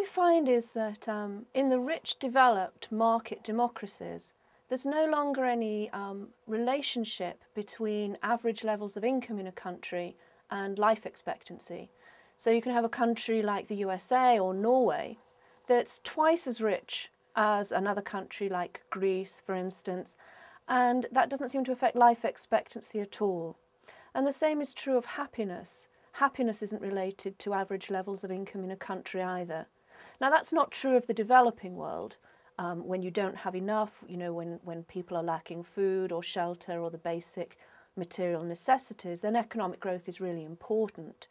find is that in the rich, developed market democracies, there's no longer any relationship between average levels of income in a country and life expectancy. So you can have a country like the USA or Norway that's twice as rich as another country like Greece, for instance, and that doesn't seem to affect life expectancy at all. And the same is true of happiness. Happiness isn't related to average levels of income in a country either. Now, that's not true of the developing world. When you don't have enough, you know, when people are lacking food or shelter or the basic material necessities, then economic growth is really important.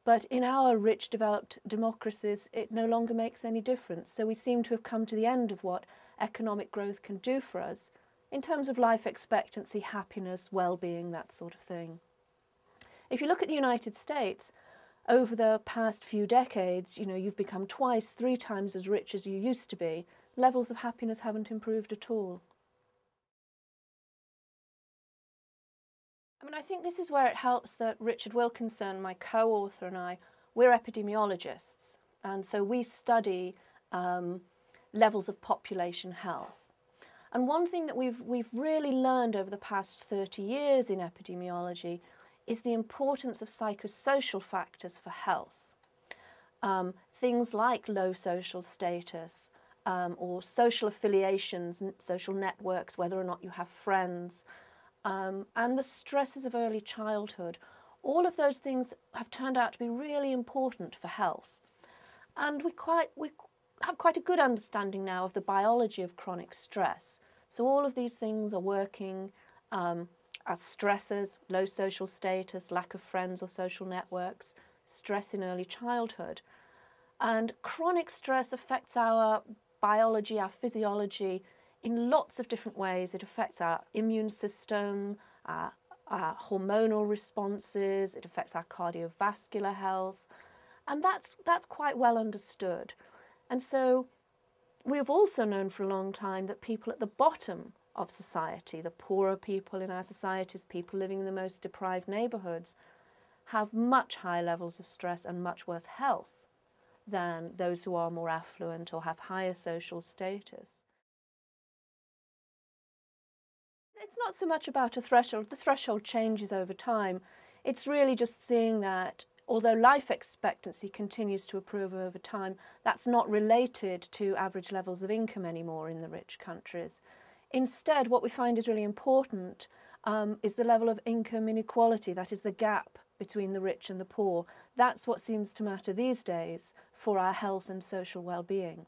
But in our rich, developed democracies, it no longer makes any difference. So we seem to have come to the end of what economic growth can do for us in terms of life expectancy, happiness, well-being, that sort of thing. If you look at the United States, over the past few decades, you know, you've become twice, 3 times as rich as you used to be. Levels of happiness haven't improved at all. I mean, I think this is where it helps that Richard Wilkinson, my co-author, and I, we're epidemiologists. And so we study levels of population health. And one thing that we've really learned over the past 30 years in epidemiology is the importance of psychosocial factors for health. Things like low social status or social affiliations, social networks, whether or not you have friends, and the stresses of early childhood. All of those things have turned out to be really important for health. And we have quite a good understanding now of the biology of chronic stress. So all of these things are working as stressors: low social status, lack of friends or social networks, stress in early childhood. And chronic stress affects our biology, our physiology, in lots of different ways. It affects our immune system, our hormonal responses, it affects our cardiovascular health, and that's quite well understood. And so we've also known for a long time that people at the bottom of society, the poorer people in our societies, people living in the most deprived neighbourhoods, have much higher levels of stress and much worse health than those who are more affluent or have higher social status. It's not so much about a threshold. The threshold changes over time. It's really just seeing that although life expectancy continues to improve over time, that's not related to average levels of income anymore in the rich countries. Instead, what we find is really important is the level of income inequality, that is the gap between the rich and the poor. That's what seems to matter these days for our health and social well-being.